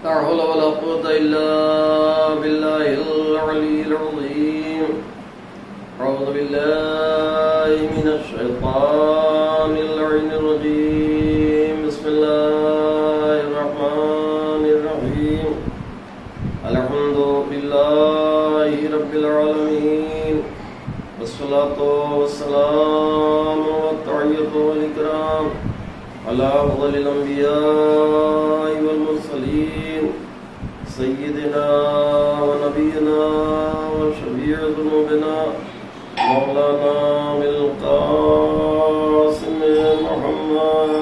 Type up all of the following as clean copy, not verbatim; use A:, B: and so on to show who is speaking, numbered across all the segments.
A: لا حول ولا قوة إلا بالله العلي العظيم. أعوذ بالله من الشيطان اللعين الرجيم. بسم الله الرحمن الرحيم. الحمد لله رب العالمين، والصلاة والسلام والتحية والإكرام على أفضل الأنبياء والمرسلين سيدنا ونبينا وشفيع ذنوبنا مولانا بالقاسم محمد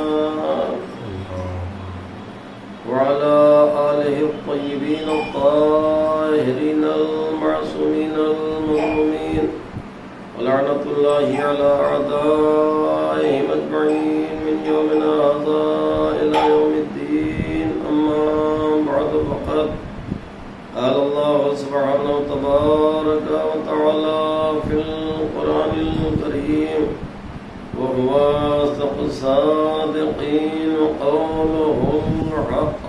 A: وعلى آله الطيبين الطاهرين المعصومين المظلومين، ولعنة الله على أعدائهم أجمعين من يومنا هذا إلى يوم الدين. أما بعد، فقد قال الله سبحانه تبارك وتعالى في القرآن الكريم: وهو أصدق الصادقين وقوله الحق.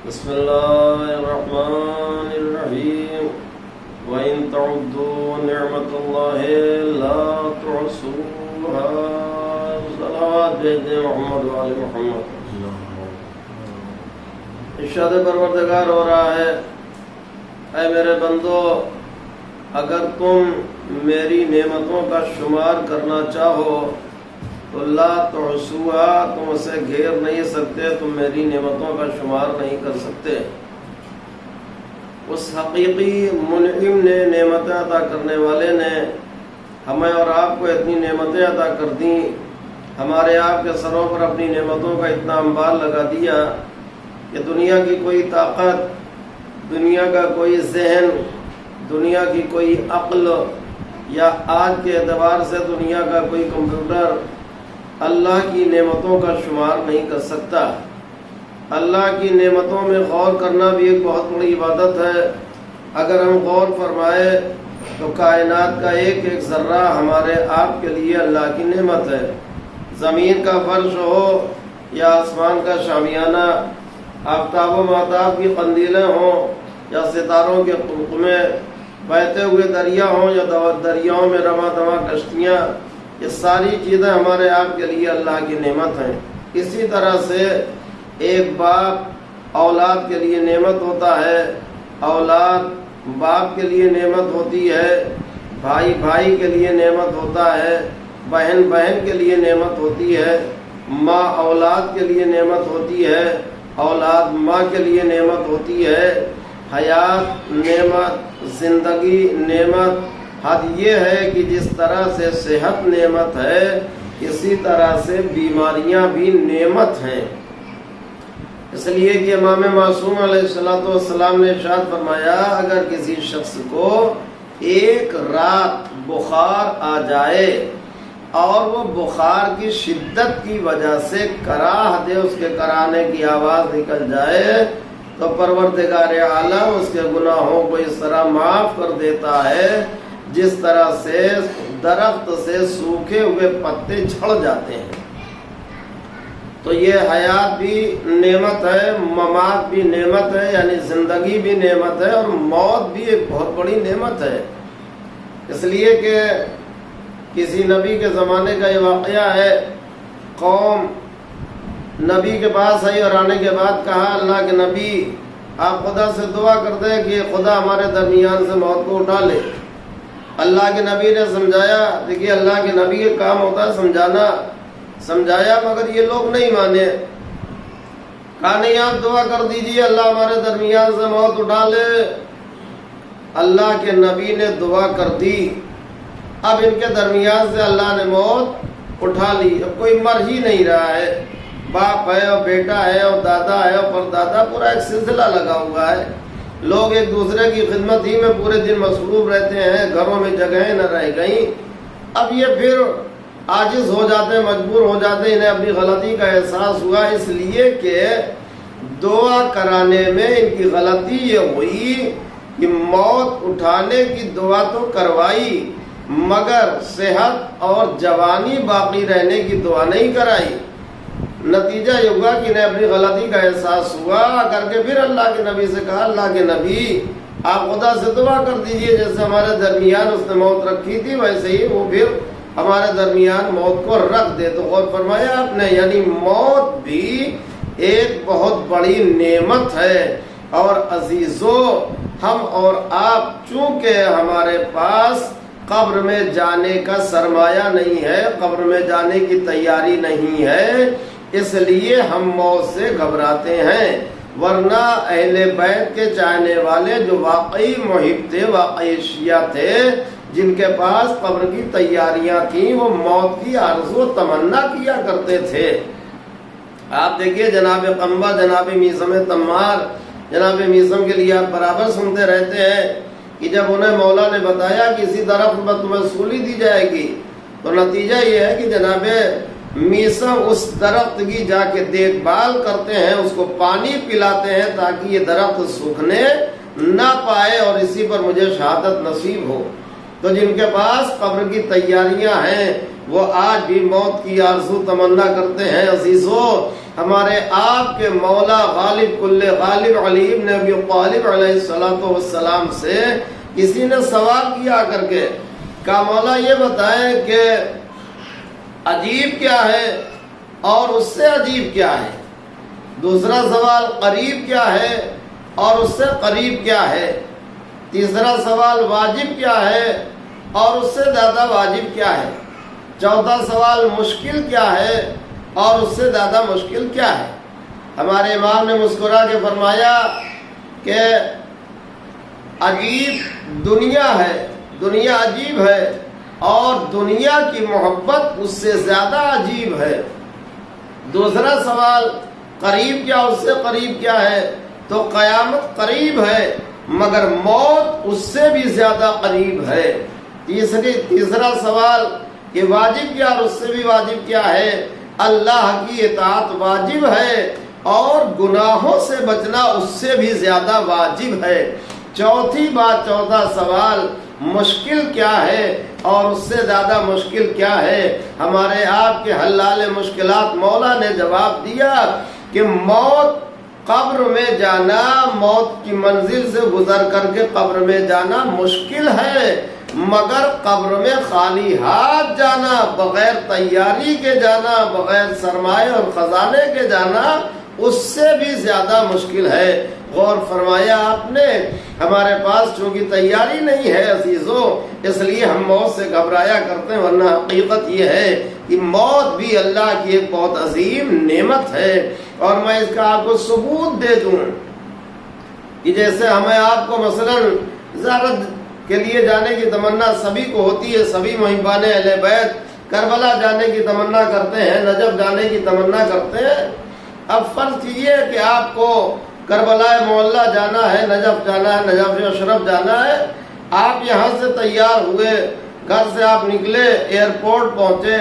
A: بسم الله الرحمن الرحيم. وَإِن تَعُدُّوا نِعْمَةَ اللَّهِ لَا تُحْصُوهَا. صلوات بھیجتے محمد وآل محمد. ارشاد پروردگار ہو رہا ہے: اے میرے بندو، اگر تم میری نعمتوں کا شمار کرنا چاہو تو لا تحصوها، تم اسے گھیر نہیں سکتے، تم میری نعمتوں کا شمار نہیں کر سکتے. اس حقیقی منعم نے، نعمتیں عطا کرنے والے نے ہمیں اور آپ کو اتنی نعمتیں عطا کر دیں، ہمارے آپ کے سروں پر اپنی نعمتوں کا اتنا انبار لگا دیا کہ دنیا کی کوئی طاقت، دنیا کا کوئی ذہن، دنیا کی کوئی عقل یا آج کے اعتبار سے دنیا کا کوئی کمپیوٹر اللہ کی نعمتوں کا شمار نہیں کر سکتا. اللہ کی نعمتوں میں غور کرنا بھی ایک بہت بڑی عبادت ہے. اگر ہم غور فرمائے تو کائنات کا ایک ایک ذرہ ہمارے آپ کے لیے اللہ کی نعمت ہے. زمین کا فرش ہو یا آسمان کا شامیانہ، آفتاب و مہتاب کی قندیلیں ہوں یا ستاروں کے قلقمے، بہتے ہوئے دریا ہوں یا دریاؤں میں رواں دواں کشتیاں، یہ ساری چیزیں ہمارے آپ کے لیے اللہ کی نعمت ہیں. اسی طرح سے ایک باپ اولاد کے لیے نعمت ہوتا ہے، اولاد باپ کے لیے نعمت ہوتی ہے، بھائی بھائی کے لیے نعمت ہوتا ہے، بہن بہن کے لیے نعمت ہوتی ہے، ماں اولاد کے لیے نعمت ہوتی ہے، اولاد ماں کے لیے نعمت ہوتی ہے. حیات نعمت، زندگی نعمت. حد یہ ہے کہ جس طرح سے صحت نعمت ہے، اسی طرح سے بیماریاں بھی نعمت ہیں. اس لیے کہ امام معصوم علیہ السلام نے ارشاد فرمایا: اگر کسی شخص کو ایک رات بخار آ جائے اور وہ بخار کی شدت کی وجہ سے کراہ دے، اس کے کرانے کی آواز نکل جائے، تو پروردگار عالم اس کے گناہوں کو اس طرح معاف کر دیتا ہے جس طرح سے درخت سے سوکھے ہوئے پتے جھڑ جاتے ہیں. تو یہ حیات بھی نعمت ہے، ممات بھی نعمت ہے، یعنی زندگی بھی نعمت ہے، اور موت بھی ایک بہت بڑی نعمت ہے. اس لیے کہ کسی نبی کے زمانے کا یہ واقعہ ہے. قوم نبی کے پاس آئی اور آنے کے بعد کہا: اللہ کے نبی، آپ خدا سے دعا کر دیں کہ خدا ہمارے درمیان سے موت کو اٹھا لے. اللہ کے نبی نے سمجھایا. دیکھیے، اللہ کے نبی کا کام ہوتا ہے سمجھانا. سمجھایا مگر یہ لوگ نہیں مانے. کہا نہیں، آپ دعا کر دیجئے اللہ ہمارے درمیان سے موت اٹھا لے. اللہ کے نبی نے دعا کر دی. اب ان کے درمیان سے اللہ نے موت اٹھا لی. اب کوئی مر ہی نہیں رہا ہے. باپ ہے اور بیٹا ہے اور دادا ہے اور پردادا، پورا ایک سلسلہ لگا ہوا ہے. لوگ ایک دوسرے کی خدمت ہی میں پورے دن مصروف رہتے ہیں، گھروں میں جگہیں نہ رہ گئیں. اب یہ پھر عاجز ہو جاتے ہیں، مجبور ہو جاتے ہیں. انہیں اپنی غلطی کا احساس ہوا، اس لیے کہ دعا کرانے میں ان کی غلطی یہ ہوئی کہ موت اٹھانے کی دعا تو کروائی مگر صحت اور جوانی باقی رہنے کی دعا نہیں کرائی. نتیجہ یہ ہوا کہ انہیں اپنی غلطی کا احساس ہوا، کر کے پھر اللہ کے نبی سے کہا اللہ کے نبی آپ خدا سے دعا کر دیجئے جیسے ہمارے درمیان اس نے موت رکھی تھی ویسے ہی وہ پھر ہمارے درمیان موت کو رکھ دے۔ تو غور فرمایا آپ نے، یعنی موت بھی ایک بہت بڑی نعمت ہے۔ اور عزیزو، ہم اور آپ چونکہ ہمارے پاس قبر میں جانے کا سرمایہ نہیں ہے، قبر میں جانے کی تیاری نہیں ہے، اس لیے ہم موت سے گھبراتے ہیں، ورنہ اہل بیت کے چاہنے والے جو واقعی محب تھے، واقعی شیعہ تھے، جن کے پاس قبر کی تیاریاں تھیں، وہ موت کی آرزو و تمنا کیا کرتے تھے۔ آپ دیکھیے جناب قنبہ، جناب میثم تمار، جناب میثم کے لیے آپ برابر سنتے رہتے ہیں کہ جب انہیں مولا نے بتایا کہ اسی درخت پر تمہیں سولی دی جائے گی، تو نتیجہ یہ ہے کہ جناب میثم اس درخت کی جا کے دیکھ بھال کرتے ہیں، اس کو پانی پلاتے ہیں تاکہ یہ درخت سوکھنے نہ پائے اور اسی پر مجھے شہادت نصیب ہو۔ تو جن کے پاس قبر کی تیاریاں ہیں وہ آج بھی موت کی آرزو تمنا کرتے ہیں۔ عزیزو، ہمارے آپ کے مولا غالب کل غالب علی ابن ابی طالب علیہ السلام سے کسی نے سوال کیا کر کے کہا مولا یہ بتائیں کہ عجیب کیا ہے اور اس سے عجیب کیا ہے؟ دوسرا سوال قریب کیا ہے اور اس سے قریب کیا ہے؟ تیسرا سوال واجب کیا ہے اور اس سے زیادہ واجب کیا ہے؟ چوتھا سوال مشکل کیا ہے اور اس سے زیادہ مشکل کیا ہے؟ ہمارے امام نے مسکرا کے فرمایا کہ عجیب دنیا ہے، دنیا عجیب ہے، اور دنیا کی محبت اس سے زیادہ عجیب ہے۔ دوسرا سوال قریب کیا، اس سے قریب کیا ہے؟ تو قیامت قریب ہے مگر موت اس سے بھی زیادہ قریب ہے۔ تیسرا سوال کہ واجب کیا اور اس سے بھی واجب کیا ہے؟ اللہ کی اطاعت واجب ہے اور گناہوں سے بچنا اس سے بھی زیادہ واجب ہے۔ چوتھا سوال مشکل کیا ہے اور اس سے زیادہ مشکل کیا ہے؟ ہمارے آپ کے حلال مشکلات مولا نے جواب دیا کہ موت، قبر میں جانا، موت کی منزل سے گزر کر کے قبر میں جانا مشکل ہے، مگر قبر میں خالی ہاتھ جانا، بغیر تیاری کے جانا، بغیر سرمایہ اور خزانے کے جانا اس سے بھی زیادہ مشکل ہے۔ غور فرمایا آپ نے، ہمارے پاس چونکہ تیاری نہیں ہے عزیزو، اس لیے ہم موت سے گھبرایا کرتے ہیں، ورنہ حقیقت یہ ہے کہ موت بھی اللہ کی ایک بہت عظیم نعمت ہے۔ اور میں اس کا آپ کو ثبوت دے دوں کہ جیسے ہمیں آپ کو مثلا زیارت کے لیے جانے کی تمنا سبھی کو ہوتی ہے، سبھی محبان اہل بیت کربلا جانے کی تمنا کرتے ہیں، نجف جانے کی تمنا کرتے ہیں۔ اب فرض کیجیے کہ آپ کو کربلا معلیٰ جانا ہے، نجف جانا ہے، نجف اشرف جانا ہے، آپ یہاں سے تیار ہوئے، گھر سے آپ نکلے، ایئرپورٹ پہنچے،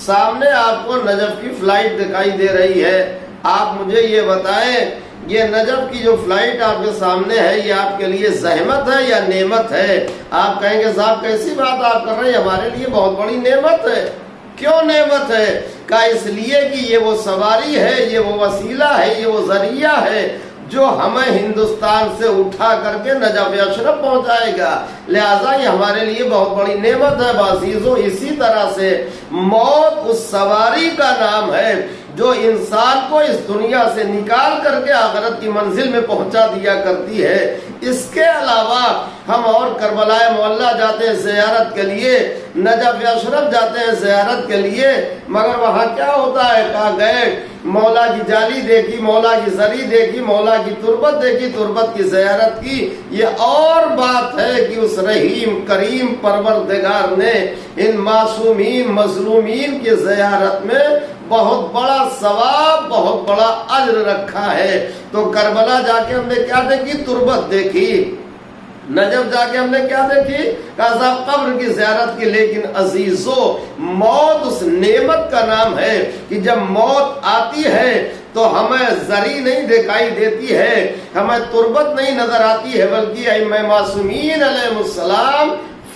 A: سامنے آپ کو نجف کی فلائٹ دکھائی دے رہی ہے۔ آپ مجھے یہ بتائیں، یہ نجف کی جو فلائٹ آپ کے سامنے ہے یہ آپ کے لیے زحمت ہے یا نعمت ہے؟ آپ کہیں گے صاحب کیسی بات آپ کر رہے ہیں، ہمارے لیے بہت بڑی نعمت ہے۔ کیوں نعمت ہے؟ کہ اس لیے کہ یہ وہ سواری ہے، یہ وہ وسیلہ ہے، یہ وہ ذریعہ ہے جو ہمیں ہندوستان سے اٹھا کر کے نجف اشرف پہنچائے گا، لہذا یہ ہمارے لیے بہت بڑی نعمت ہے۔ عزیزو، اسی طرح سے موت اس سواری کا نام ہے جو انسان کو اس دنیا سے نکال کر کے آخرت کی منزل میں پہنچا دیا کرتی ہے۔ اس کے علاوہ ہم اور کربلا معلیٰ جاتے ہیں زیارت کے لیے، نجف اشرف جاتے ہیں زیارت کے لیے، مگر وہاں کیا ہوتا ہے؟ کہا گئے مولا کی جالی دیکھی، مولا کی زری دیکھی، مولا کی تربت دیکھی، تربت کی زیارت کی۔ یہ اور بات ہے کہ اس رحیم کریم پروردگار نے ان معصومین مظلومین کی زیارت میں بہت بڑا ثواب، بہت بڑا اجر رکھا ہے۔ تو کربلا جا کے ہم نے کیا دیکھی؟ تربت دیکھی۔ نجف جا کے ہم نے کیا دیکھی؟ کہا صاحب قبر کی زیارت کی۔ لیکن عزیزو، موت اس نعمت کا نام ہے کہ جب موت آتی ہے تو ہمیں زری نہیں دکھائی دیتی ہے، ہمیں تربت نہیں نظر آتی ہے، بلکہ ائمہ معصومین علیہ السلام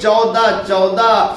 A: 14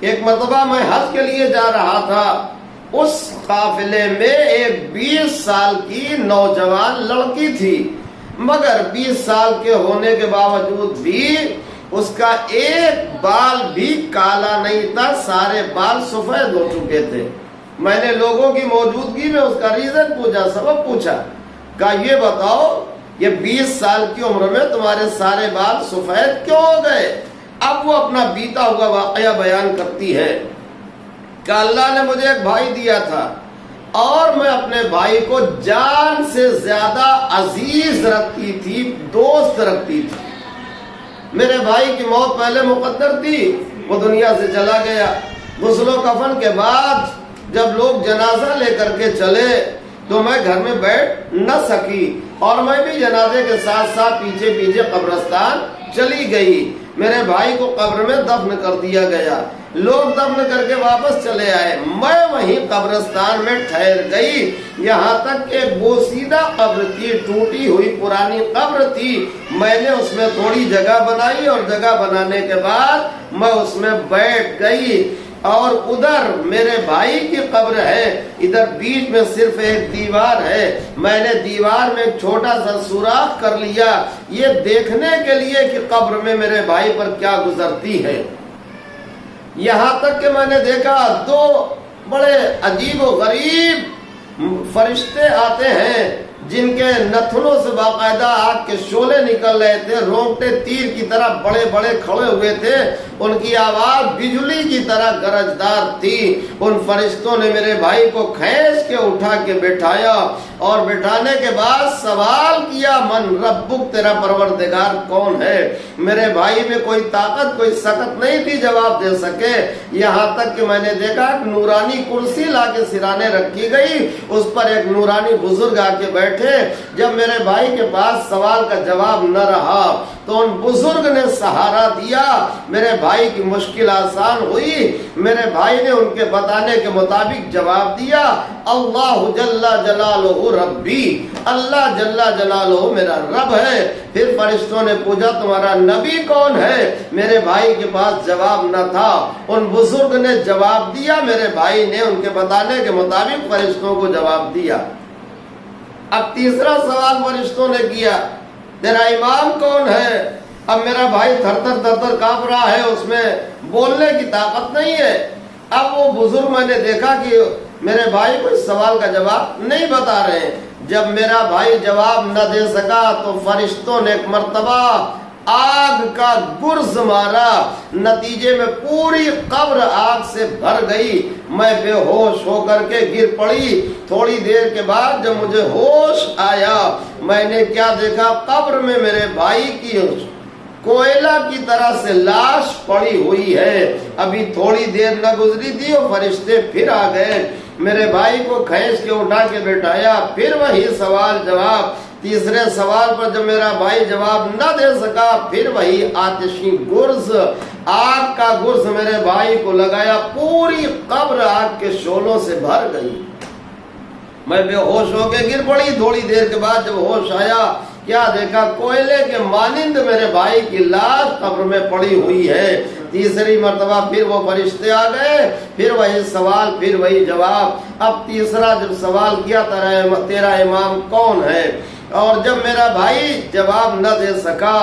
A: ایک مرتبہ میں حج کے لیے جا رہا تھا، اس قافلے میں ایک 20 سال کی نوجوان لڑکی تھی، مگر 20 سال کے ہونے کے باوجود بھی اس کا ایک بال بھی کالا نہیں تھا، سارے بال سفید ہو چکے تھے۔ میں نے لوگوں کی موجودگی میں اس کا ریزن پوچھا، سبب پوچھا، کہا یہ بتاؤ یہ 20 سال کی عمر میں تمہارے سارے بال سفید کیوں ہو گئے؟ اب وہ اپنا بیتا ہوا واقعہ بیان کرتی ہے کہ اللہ نے مجھے ایک بھائی دیا تھا اور میں اپنے بھائی کو جان سے زیادہ عزیز رکھتی تھی، دوست رکھتی تھی۔ میرے بھائی کی موت پہلے مقدر تھی، وہ دنیا سے چلا گیا۔ غسل و کفن کے بعد جب لوگ جنازہ لے کر کے چلے تو میں گھر میں بیٹھ نہ سکی اور میں بھی جنازے کے ساتھ ساتھ پیچھے پیچھے قبرستان چلی گئی۔ میرے بھائی کو قبر میں دفن کر دیا گیا، لوگ دفن کر کے واپس چلے آئے، میں وہیں قبرستان میں ٹھہر گئی، یہاں تک کہ بوسیدہ قبر تھی، ٹوٹی ہوئی پرانی قبر تھی۔ میں نے اس میں تھوڑی جگہ بنائی اور جگہ بنانے کے بعد میں اس میں بیٹھ گئی، اور ادھر میرے بھائی کی قبر ہے، ادھر بیچ میں صرف ایک دیوار ہے۔ میں نے دیوار میں ایک چھوٹا سا سوراخ کر لیا، یہ دیکھنے کے لیے کہ قبر میں میرے بھائی پر کیا گزرتی ہے۔ یہاں تک کہ میں نے دیکھا 2 بڑے عجیب و غریب فرشتے آتے ہیں جن کے نتنوں سے باقاعدہ آگ کے شعلے نکل رہے تھے، رونگٹے تیر کی طرح بڑے بڑے کھڑے ہوئے تھے، ان کی آواز بجلی کی طرح گرجدار تھی۔ ان فرشتوں نے میرے بھائی کو کھینچ کے اٹھا کے بٹھایا اور بٹھانے کے بعد سوال کیا، من ربک، تیرا پروردگار کون ہے؟ میرے بھائی میں کوئی طاقت کوئی سکت نہیں تھی جواب دے سکے، یہاں تک کہ میں نے دیکھا ایک نورانی کرسی لا کے سرانے رکھی گئی، اس پر ایک نورانی بزرگ آ کے بیٹھے۔ جب میرے بھائی کے پاس سوال کا جواب نہ رہا تو ان بزرگ نے سہارا دیا، میرے بھائی کی مشکل آسان ہوئی۔ میرے بھائی نے ان کے بتانے کے مطابق جواب دیا، اللہ جل جلالہ ربی، اللہ جل جلالہ میرا رب ہے۔ پھر فرشتوں نے پوچھا تمہارا نبی کون ہے؟ میرے بھائی کے پاس جواب نہ تھا، ان بزرگ نے جواب دیا، میرے بھائی نے ان کے بتانے کے مطابق فرشتوں کو جواب دیا۔ اب تیسرا سوال فرشتوں نے کیا، تیرا امام کون ہے؟ اب میرا بھائی تھر تھر کانپ رہا ہے، اس میں بولنے کی طاقت نہیں ہے۔ اب وہ بزرگ میں نے دیکھا کہ میرے بھائی کو اس سوال کا جواب نہیں بتا رہے۔ جب میرا بھائی جواب نہ دے سکا تو فرشتوں نے ایک مرتبہ آگ کا گرز مارا، نتیجے میں پوری قبر آگ سے بھر گئی، میں بے ہوش ہو کر کے گر پڑی۔ تھوڑی دیر کے بعد جب مجھے ہوش آیا، میں نے کیا دیکھا، قبر میں میرے بھائی کی کوئلہ کی طرح سے لاش پڑی ہوئی ہے۔ ابھی تھوڑی دیر نہ گزری تھی اور فرشتے پھر آ گئے، میرے بھائی کو کھینچ کے اٹھا کے بٹھایا، پھر وہی سوال جواب۔ تیسرے سوال پر جب میرا بھائی جواب نہ دے سکا، پھر وہی آتشی گرز، آگ کا گرز میرے بھائی کو لگایا، پوری قبر آگ کے شعلوں سے بھر گئی۔ میں بے ہوش ہو کے گر پڑی۔ تھوڑی دیر کے بعد جب ہوش آیا، کیا دیکھا، کوئلے کے مانند میرے بھائی کی لاش قبر میں پڑی ہوئی ہے۔ تیسری مرتبہ پھر وہ فرشتے آ گئے، پھر وہی سوال، پھر وہی جواب۔ اب تیسرا جب سوال کیا، تیرا امام کون ہے؟ اور جب میرا بھائی جواب نہ دے سکا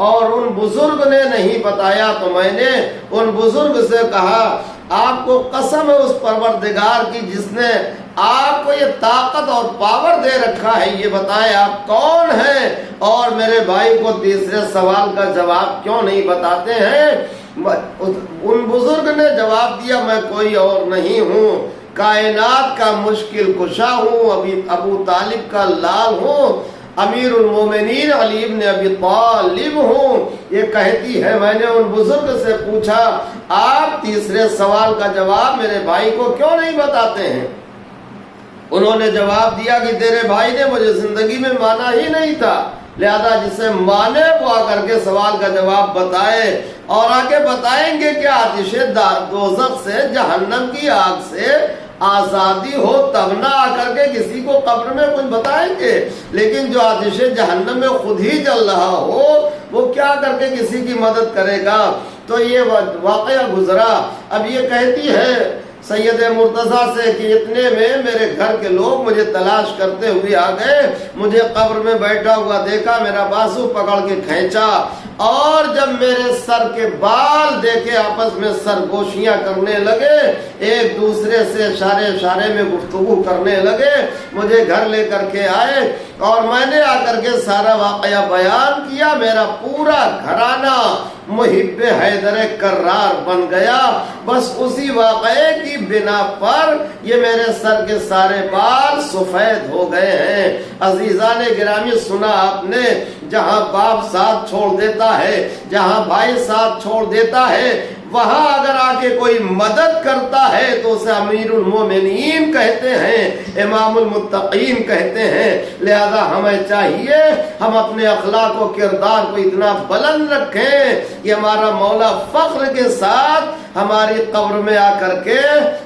A: اور ان بزرگ نے نہیں بتایا تو میں نے ان بزرگ سے کہا، آپ کو قسم ہے اس پروردگار کی جس نے آپ کو یہ طاقت اور پاور دے رکھا ہے، یہ بتائیں آپ کون ہیں؟ اور میرے بھائی کو تیسرے سوال کا جواب کیوں نہیں بتاتے ہیں؟ ان بزرگ نے جواب دیا، میں کوئی اور نہیں ہوں، کائنات کا مشکل کشا ہوں، ابو طالب کا لال ہوں، امیر المومنین علی ابن ابی طالب ہوں۔ یہ کہتی ہے، میں نے ان بزرگ سے پوچھا، آپ تیسرے سوال کا جواب میرے بھائی کو کیوں نہیں بتاتے ہیں؟ انہوں نے جواب دیا کہ تیرے بھائی نے مجھے زندگی میں مانا ہی نہیں تھا، لہذا جسے مانے وہ آ کر کے سوال کا جواب بتائے، اور آگے بتائیں گے کہ آتش دوزخ سے، جہنم کی آگ سے آزادی ہو تب نہ آ کر کے کسی کو قبر میں کچھ بتائیں گے، لیکن جو آتش جہنم میں خود ہی جل رہا ہو وہ کیا کر کے کسی کی مدد کرے گا؟ تو یہ واقعہ گزرا۔ اب یہ کہتی ہے سید مرتضیٰ سے کہ اتنے میں میرے گھر کے لوگ مجھے تلاش کرتے ہوئے آ گئے، مجھے قبر میں بیٹھا ہوا دیکھا، میرا بازو پکڑ کے کھینچا، اور جب میرے سر کے بال دیکھے آپس میں سرگوشیاں کرنے لگے، ایک دوسرے سے اشارے میں گفتگو کرنے لگے، مجھے گھر لے کر کے آئے اور میں نے آ کر کے سارا واقعہ بیان کیا۔ میرا پورا گھرانہ محب حیدر کرار بن گیا، بس اسی واقعے کی بنا پر یہ میرے سر کے سارے بال سفید ہو گئے ہیں۔ عزیزان گرامی، سنا آپ نے، جہاں باپ ساتھ چھوڑ دیتا ہے، جہاں بھائی ساتھ چھوڑ دیتا ہے، وہاں اگر آ کے کوئی مدد کرتا ہے تو اسے امیر المومنین کہتے ہیں، امام المتقین کہتے ہیں۔ لہذا ہمیں چاہیے ہم اپنے اخلاق و کردار کو اتنا بلند رکھیں کہ ہمارا مولا فخر کے ساتھ ہماری قبر میں آ کر کے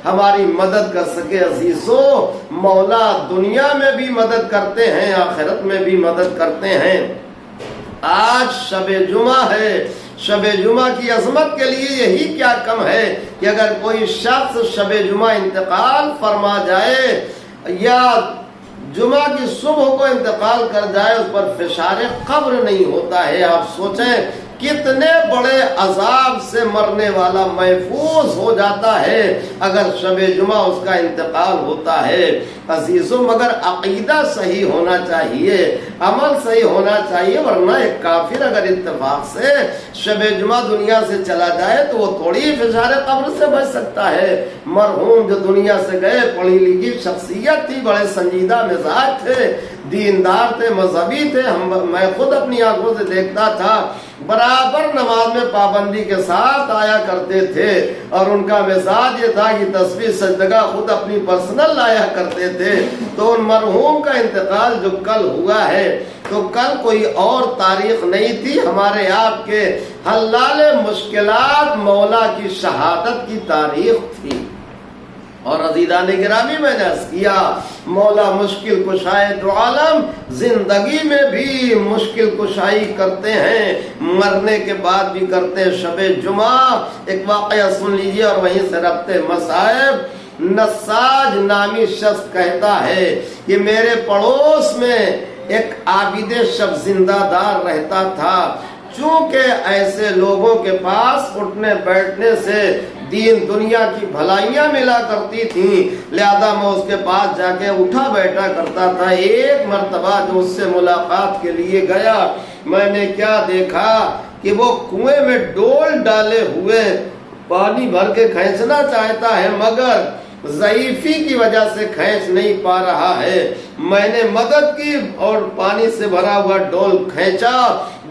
A: ہماری مدد کر سکے۔ عزیزو، مولا دنیا میں بھی مدد کرتے ہیں، آخرت میں بھی مدد کرتے ہیں۔ آج شب جمعہ ہے، شب جمعہ کی عظمت کے لیے یہی کیا کم ہے کہ اگر کوئی شخص شب جمعہ انتقال فرما جائے یا جمعہ کی صبح کو انتقال کر جائے، اس پر فشار قبر نہیں ہوتا ہے۔ آپ سوچیں کتنے بڑے عذاب سے مرنے والا محفوظ ہو جاتا ہے اگر شب جمعہ اس کا انتقال ہوتا ہے۔ عزیزوں، مگر عقیدہ صحیح ہونا چاہیے، عمل صحیح ہونا چاہیے، ورنہ ایک کافر اگر اتفاق سے شب جمعہ دنیا سے چلا جائے تو وہ تھوڑی فشار قبر سے بچ سکتا ہے۔ مرحوم جو دنیا سے گئے پڑھی لکھی شخصیت تھی، بڑے سنجیدہ مزاج تھے، دیندار تھے، مذہبی تھے، میں خود اپنی آنکھوں سے دیکھتا تھا، برابر نماز میں پابندی کے ساتھ آیا کرتے تھے، اور ان کا مزاج یہ تھا کہ تسبیح سجدہ خود اپنی پرسنل لایا کرتے تھے۔ تو ان مرحوم کا انتقال جو کل ہوا ہے، تو کل کوئی اور تاریخ نہیں تھی، ہمارے آپ کے حلال مشکلات مولا کی شہادت کی تاریخ تھی۔ اور عزیزان گرامی، میں نے عرض کیا مولا مشکل کشائے دو عالم زندگی میں بھی مشکل کشائی کرتے ہیں، مرنے کے بعد بھی کرتے ہیں۔ شب جمعہ ایک واقعہ سن لیجئے اور وہیں سے ربطے مصائب۔ نساج نامی شخص کہتا ہے کہ میرے پڑوس میں ایک عابد شب زندہ دار رہتا تھا، چونکہ ایسے لوگوں کے پاس اٹھنے بیٹھنے سے دین دنیا کی بھلائیاں ملا کرتی تھیں، لہذا میں اس کے پاس جا کے اٹھا بیٹھا کرتا تھا۔ ایک مرتبہ جو اس سے ملاقات کے لیے گیا، میں نے کیا دیکھا کہ وہ کنویں میں ڈول ڈالے ہوئے پانی بھر کے کھینچنا چاہتا ہے، مگر ضعیفی کی وجہ سے کھینچ نہیں پا رہا ہے۔ میں نے مدد کی اور پانی سے بھرا ہوا ڈول کھینچا،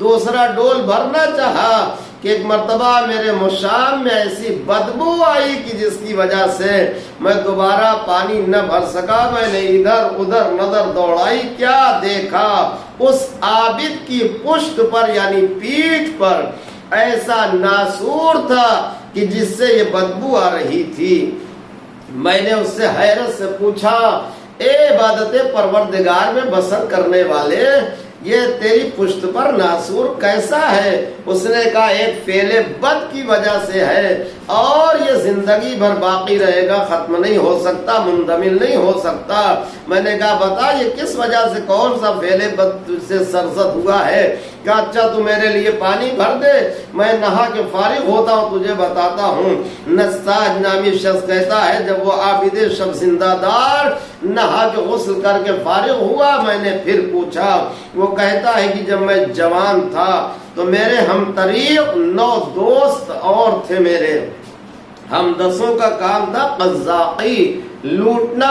A: دوسرا ڈول بھرنا چاہا کہ ایک مرتبہ میرے مشام میں ایسی بدبو آئی کہ جس کی وجہ سے میں دوبارہ پانی نہ بھر سکا۔ میں نے ادھر ادھر نظر دوڑائی، کیا دیکھا، اس عابد کی پشت پر یعنی پیٹھ پر ایسا ناسور تھا کہ جس سے یہ بدبو آ رہی تھی۔ میں نے اس سے حیرت سے پوچھا، اے عبادت پروردگار میں بسر کرنے والے، یہ تیری پشت پر ناسور کیسا ہے؟ اس نے کہا ایک فعل بد کی وجہ سے ہے، اور یہ زندگی بھر باقی رہے گا، ختم نہیں ہو سکتا، مندمل نہیں ہو سکتا۔ میں نے کہا بتا یہ کس وجہ سے، کون سا فعل بد سے سرزد ہوا ہے؟ کہا اچھا تو میرے لیے پانی بھر دے، میں نہا کے فارغ ہوتا ہوں تجھے بتاتا ہوں۔ نساج نامی شخص کہتا ہے جب وہ عابد شب زندہ دار نہا کے غسل کر کے فارغ ہوا، میں نے پھر پوچھا، وہ کہتا ہے کہ جب میں جوان تھا تو میرے ہم طریق 9 دوست اور تھے، میرے ہم 10 کا کام تھا قزاقی، لوٹنا،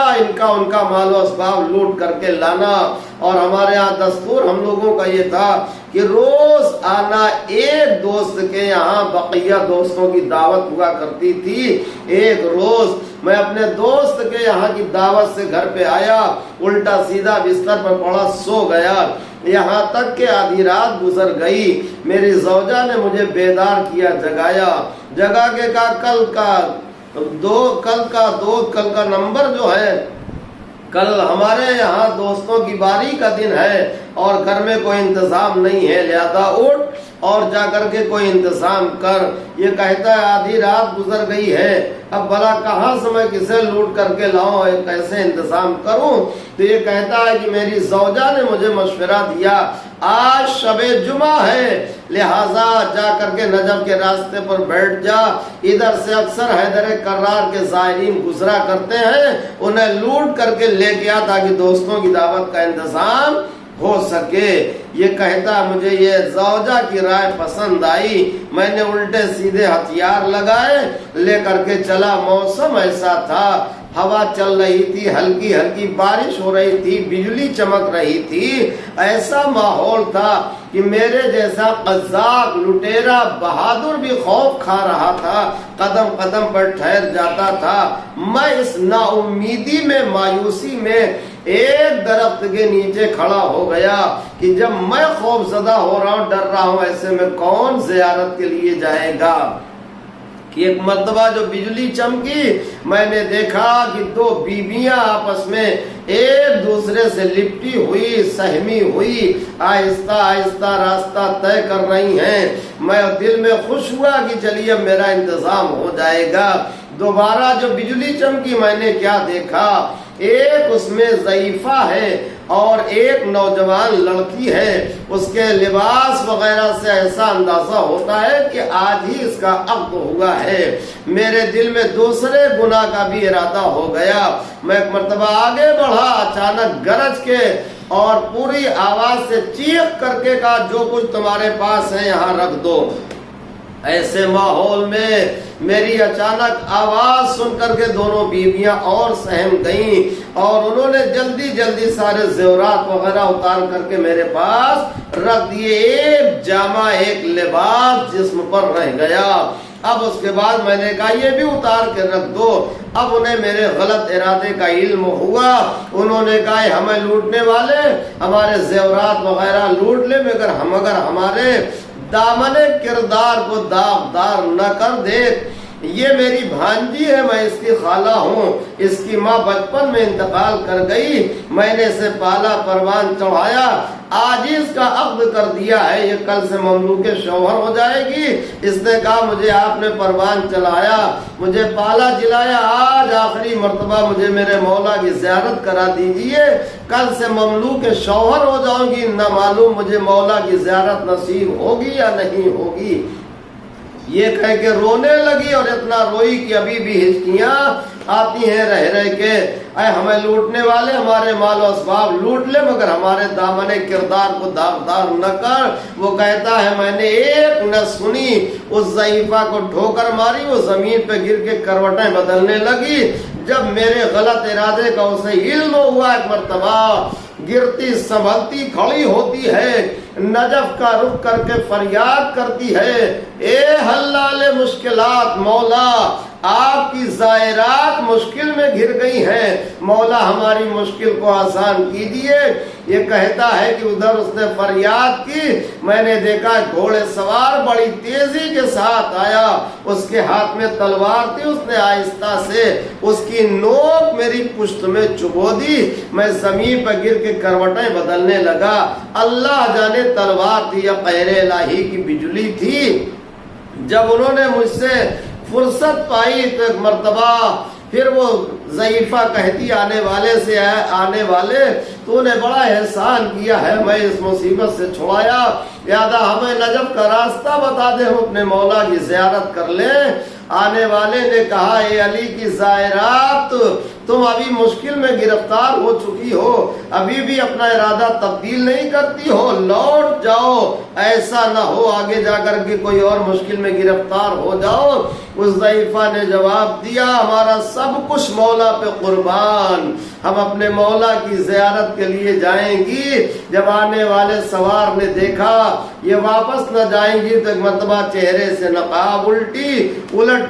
A: ان کا مال و اسباب لوٹ کر کے لانا، اور ہمارے ہاں دستور ہم لوگوں کا یہ تھا کہ روز آنا۔ ایک دوست کے یہاں بقیہ دوستوں کی دعوت ہوا کرتی تھی، ایک روز میں اپنے دوست کے یہاں کی دعوت سے گھر پہ آیا، الٹا سیدھا بستر پر پڑا سو گیا، یہاں تک کہ آدھی رات گزر گئی۔ میری زوجہ نے مجھے بیدار کیا، جگا کے کہا کل کا نمبر جو ہے، کل ہمارے یہاں دوستوں کی باری کا دن ہے اور گھر میں کوئی انتظام نہیں ہے، لہذا اٹھ اور جا کر کے کوئی انتظام کر۔ یہ کہتا ہے آدھی رات گزر گئی ہے، اب بھلا کہاں سے میں کسے لوٹ کر کے لاؤں، کیسے انتظام کروں؟ تو یہ کہتا ہے کہ میری زوجہ نے مجھے مشورہ دیا آج شب جمعہ ہے، لہٰذا جا کر کے نجف کے راستے پر بیٹھ جا، ادھر سے اکثر حیدر کرار کے زائرین گزرا کرتے ہیں، انہیں لوٹ کر کے لے گیا تاکہ دوستوں کی دعوت کا انتظام ہو سکے۔ یہ کہتا مجھے یہ زوجہ کی رائے پسند آئی، میں نے الٹے سیدھے ہتھیار لگائے، لے کر کے چلا۔ موسم ایسا تھا، ہوا چل رہی تھی، ہلکی ہلکی بارش ہو رہی تھی، بجلی چمک رہی تھی، ایسا ماحول تھا کہ میرے جیسا قزاق لٹیرا بہادر بھی خوف کھا رہا تھا، قدم قدم پر ٹھہر جاتا تھا۔ میں اس نا امیدی میں، مایوسی میں ایک درخت کے نیچے کھڑا ہو گیا کہ جب میں خوف زدہ ہو رہا ہوں، ڈر رہا ہوں، ایسے میں کون زیارت کے لیے جائے گا؟ کہ ایک مرتبہ جو بجلی چمکی، میں نے دیکھا کہ دو بیویاں آپس میں ایک دوسرے سے لپٹی ہوئی، سہمی ہوئی، آہستہ آہستہ راستہ طے کر رہی ہیں۔ میں دل میں خوش ہوا کہ چلیے میرا انتظام ہو جائے گا۔ دوبارہ جو بجلی چمکی، میں نے کیا دیکھا، ایک اس میں ضعیفہ ہے اور ایک نوجوان لڑکی ہے، اس کے لباس وغیرہ سے ایسا اندازہ ہوتا ہے کہ آج ہی اس کا عقد ہوا ہے۔ میرے دل میں دوسرے گناہ کا بھی ارادہ ہو گیا۔ میں ایک مرتبہ آگے بڑھا، اچانک گرج کے اور پوری آواز سے چیخ کر کے کہا جو کچھ تمہارے پاس ہے یہاں رکھ دو۔ ایسے ماحول میں میری اچانک آواز سن کر کے دونوں بیویاں اور سہم گئیں اور انہوں نے جلدی جلدی سارے زیورات وغیرہ اتار کر کے میرے پاس رکھ دیے۔ ایک جامہ، ایک لباس جسم پر رہ گیا۔ اب اس کے بعد میں نے کہا یہ بھی اتار کے رکھ دو۔ اب انہیں میرے غلط ارادے کا علم ہوا۔ انہوں نے کہا ہمیں لوٹنے والے ہمارے زیورات وغیرہ لوٹ لے، مگر ہمارے دامن کردار کو داغدار نہ کر دے۔ یہ میری بھانجی ہے، میں اس کی خالہ ہوں، اس کی ماں بچپن میں انتقال کر گئی، میں نے اسے پالا، پروان چڑھایا، آج ہی اس کا عقد کر دیا ہے، یہ کل سے مملوک شوہر ہو جائے گی۔ اس نے کہا مجھے آپ نے پروان چلایا، مجھے پالا جلایا، آج آخری مرتبہ مجھے میرے مولا کی زیارت کرا دیجئے، کل سے مملوک شوہر ہو جاؤں گی، نہ معلوم مجھے مولا کی زیارت نصیب ہوگی یا نہیں ہوگی۔ یہ کہہ کے رونے لگی اور اتنا روئی کہ ابھی بھی ہچکیاں آتی ہیں رہ رہ کے۔ اے ہمیں لوٹنے والے ہمارے مال و اسباب لوٹ لے، مگر ہمارے دامن کردار کو داغدار نہ کر۔ وہ کہتا ہے میں نے ایک نہ سنی، اس ضعیفہ کو ٹھوکر ماری، وہ زمین پہ گر کے کروٹیں بدلنے لگی۔ جب میرے غلط ارادے کا اسے علم ہوا، ایک مرتبہ گرتی سنبھلتی کھڑی ہوتی ہے، نجف کا رخ کر کے فریاد کرتی ہے اے حلال مشکلات مولا، آپ کی زائرات مشکل میں گر گئی ہیں، مولا ہماری مشکل کو آسان کیجیے۔ یہ کہتا ہے کہ ادھر اس نے فریاد کی، میں نے دیکھا گھوڑے سوار بڑی تیزی کے ساتھ آیا، اس کے ہاتھ میں تلوار تھی، اس نے آہستہ سے اس کی نوک میری پشت میں چبو دی، میں زمین پر گر کے کروٹیں بدلنے لگا۔ اللہ جانے تلوار تھی یا قہر الہی کی بجلی تھی۔ جب انہوں نے مجھ سے فرصت پائی تو ایک مرتبہ پھر وہ ضعیفہ کہتی آنے والے سے آنے والے تو نے بڑا احسان کیا ہے، میں اس مصیبت سے چھڑایا، لہذا ہمیں نجف کا راستہ بتا دے، ہم اپنے مولا کی زیارت کر لیں۔ آنے والے نے کہا اے علی کی زائرات، تم ابھی مشکل میں گرفتار ہو چکی ہو، ابھی بھی اپنا ارادہ تبدیل نہیں کرتی ہو، لوٹ جاؤ، ایسا نہ ہو آگے جا کر کے کوئی اور مشکل میں گرفتار ہو جاؤ۔ اس ضعیفہ نے جواب دیا ہمارا سب کچھ مولا پہ قربان، ہم اپنے مولا کی زیارت کے لیے جائیں گی۔ جب آنے والے سوار نے دیکھا یہ واپس نہ جائیں گی تو ایک مرتبہ چہرے سے نقاب الٹ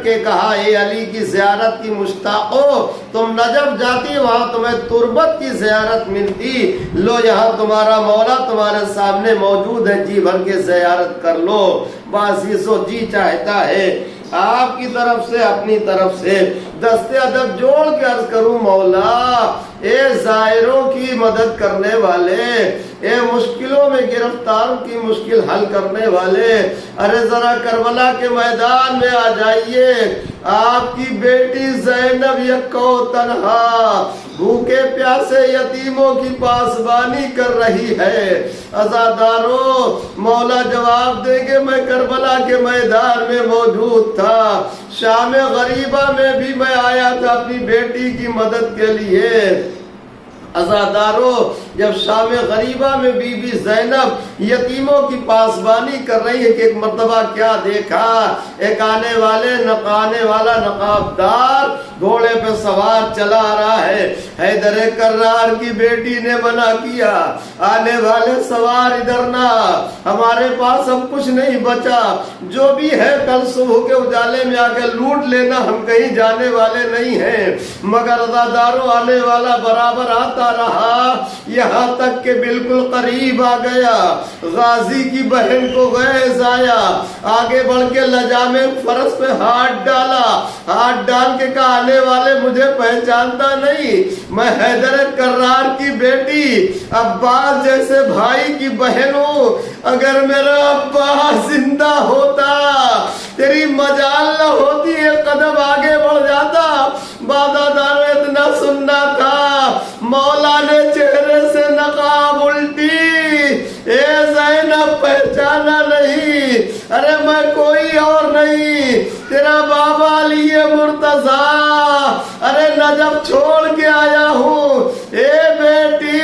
A: کے کہا اے علی کی زیارت کی مشتاقو، تم نجف جاتی وہاں تمہیں تربت کی زیارت ملتی، لو یہاں تمہارا مولا تمہارے سامنے موجود ہے، جی بھر کے زیارت کر لو۔ بازیزو جی چاہتا ہے آپ کی طرف سے اپنی طرف سے دست ادب جوڑ کے عرض کروں مولا اے زائروں کی مدد کرنے والے، اے مشکلوں میں گرفتاروں کی مشکل حل کرنے والے، ارے ذرا کربلا کے میدان میں آ جائیے۔ آپ کی بیٹی زینب یکو تنہا بھوکے پیاسے یتیموں کی پاسبانی کر رہی ہے۔ عزاداروں مولا جواب دیں گے میں کربلا کے میدان میں موجود تھا، شام غریبہ میں بھی میں آیا تھا اپنی بیٹی کی مدد کے لیے۔ عزاداروں جب شام غریبہ میں بی بی زینب یتیموں کی پاسبانی کر رہی ہے کہ ایک مرتبہ کیا دیکھا، ایک آنے والے نقانے والا نقابدار گھوڑے پہ سوار چلا آ رہا ہے۔ حیدر کرار کی بیٹی نے منع کیا، آنے والے سوار ادھر نہ، ہمارے پاس اب کچھ نہیں بچا، جو بھی ہے کل صبح کے اجالے میں آ کے لوٹ لینا، ہم کہیں جانے والے نہیں ہیں۔ مگر عزاداروں آنے والا برابر آتا رہا، یہاں تک کہ بالکل قریب آ گیا۔ غازی کی بہن کو غیظ آیا، آگے بڑھ کے لجامے فرس پہ ہاتھ ڈالا، ہاتھ ڈال کے کہا آنے والے مجھے پہچانتا نہیں، میں حیدر کرار کی بیٹی عباس جیسے بھائی کی بہن ہوں، اگر میرا عباس زندہ ہوتا تیری مجال نہ ہوتی، ایک قدم آگے بڑھ جاتا۔ بادادار اتنا سننا تھا، مولا نے چہرے سے نقاب الٹی، اے زینب پہچانا نہیں، ارے میں کوئی اور نہیں، تیرا بابا علی مرتضیٰ، ارے نجف چھوڑ کے آیا ہوں۔ اے بیٹی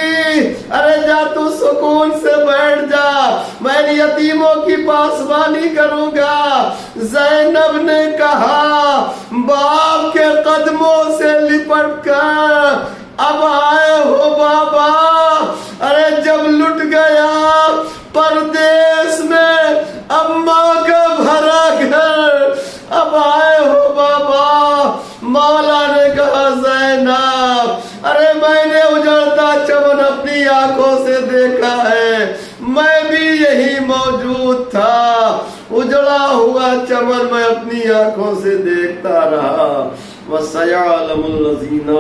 A: ارے جا تو سکون سے بیٹھ جا، میں یتیموں کی پاسبانی کروں گا۔ زینب نے کہا باپ کے قدموں سے لپٹ کر اب آئے ہو بابا، ارے جب لٹ گیا پردیس میں اماں کا بھرا گھر، اب آئے ہو بابا۔ مولا نے کہا زینب ارے میں نے اجڑتا چمن اپنی آنکھوں سے دیکھا ہے، میں بھی یہی موجود تھا، اجڑا ہوا چمن میں اپنی آنکھوں سے دیکھتا رہا۔ وَسَيَعْلَمُ الَّذِينَ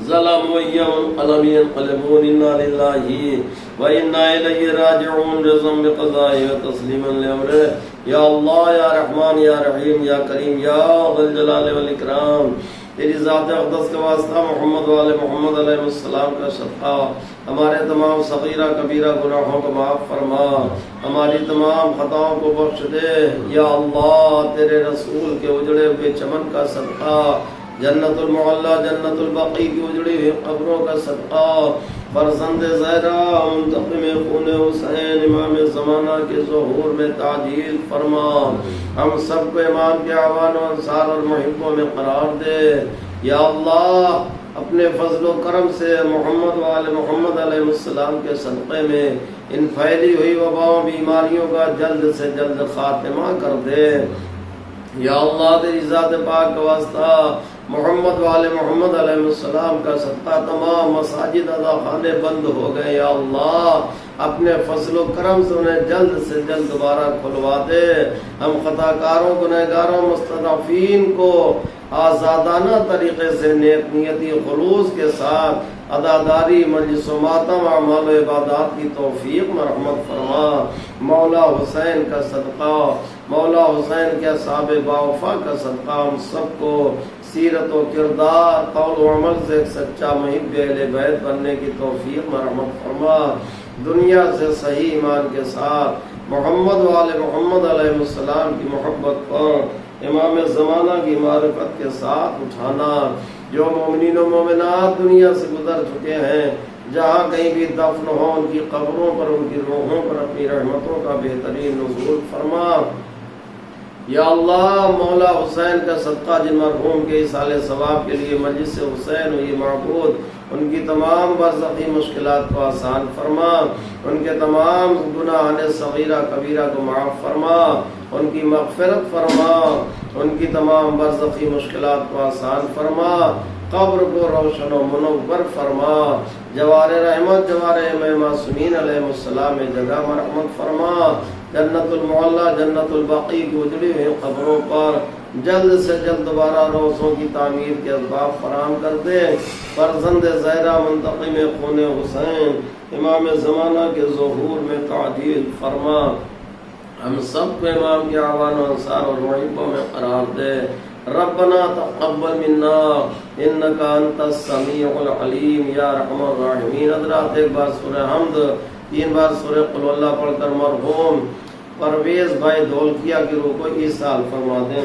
A: ظلموا يوم ينقلبون انا لله وانا الیہ راجعون رضا بقضائه وتسلیما لامره۔ یا اللہ یا رحمان یا رحیم یا کریم یا ذی الجلال والاکرام، تیری ذات اقدس کا واسطہ محمد والے محمد علیہ السلام کا صدقہ ہمارے تمام صغیرہ کبیرہ گناہوں کو معاف فرما، ہماری تمام خطاؤں کو بخش دے۔ یا اللہ تیرے رسول کے اجڑے ہوئے چمن کا صدقہ، جنت المعلا جنت البقیع کی اجڑی ہوئی قبروں کا صدقہ، فرزند زہرا منتقم خون حسین امام زمانہ کے ظہور میں تعجیل فرما، ہم سب کو امام کے اعوان و انصار اور محبوں میں قرار دے۔ یا اللہ اپنے فضل و کرم سے محمد وآل محمد علیہ السلام کے صدقے میں ان پھیلی ہوئی وباؤں بیماریوں کا جلد سے جلد خاتمہ کر دے۔ یا اللہ تیری ذات پاک کا واسطہ محمد والے محمد علیہ السلام کا صدقہ تمام مساجد ادا خانے بند ہو گئے، یا اللہ اپنے فضل و کرم سے انہیں جلد سے جلد دوبارہ کھلوا دے۔ ہم خطا کاروں گنہگاروں مستضعفین کو آزادانہ طریقے سے نیک نیتی خلوص کے ساتھ اداداری مجلس و ماتم اعمال و عبادات کی توفیق مرحمت فرما۔ مولا حسین کا صدقہ، مولا حسین کے اصحاب باوفا کا صدقہ ہم سب کو سیرت و کردار قول و عمل سے ایک سچا محب اہل بیت بننے کی توفیق مرحمت فرما۔ دنیا سے صحیح ایمان کے ساتھ محمد والے محمد علیہ السلام کی محبت پر امام زمانہ کی معرفت کے ساتھ اٹھانا۔ جو مومنین و مومنات دنیا سے گزر چکے ہیں جہاں کہیں بھی دفن ہو، ان کی قبروں پر ان کی روحوں پر اپنی رحمتوں کا بہترین نزول فرما۔ یا اللہ مولا حسین کا صدقہ جن مرحوم کے اصالہ ثواب کے لیے مجلس حسین ہوئی معبود، ان کی تمام برزخی مشکلات کو آسان فرما، ان کے تمام گناہان صغیرہ کبیرہ کو معاف فرما، ان کی مغفرت فرما، ان کی تمام برزخی مشکلات کو آسان فرما، قبر کو روشن و منور فرما، جوار رحمت جوار معصومین علیہ السلام میں جگہ مرحمت فرما۔ جنت المعلا جنت البقیع کی اجڑی ہوئی قبروں پر جلد سے جلد دوبارہ روزوں کی تعمیر کے اسباب فراہم کر دے۔ فرزند زہرا منتقم خون حسین امام زمانہ کے ظہور میں تعجیل فرما، ہم سب کو امام کے اعوان و انصار اور محبوں میں قرار دے۔ ربنا تقبل منا انک انت السمیع العلیم یا ارحم الراحمین۔ حضرات ایک بار سورہ حمد 3 بار سورہ قل ہو اللہ پڑھ کر مرحوم پرویز بھائی دھولکیا کی روح کو ایصال فرما دیں۔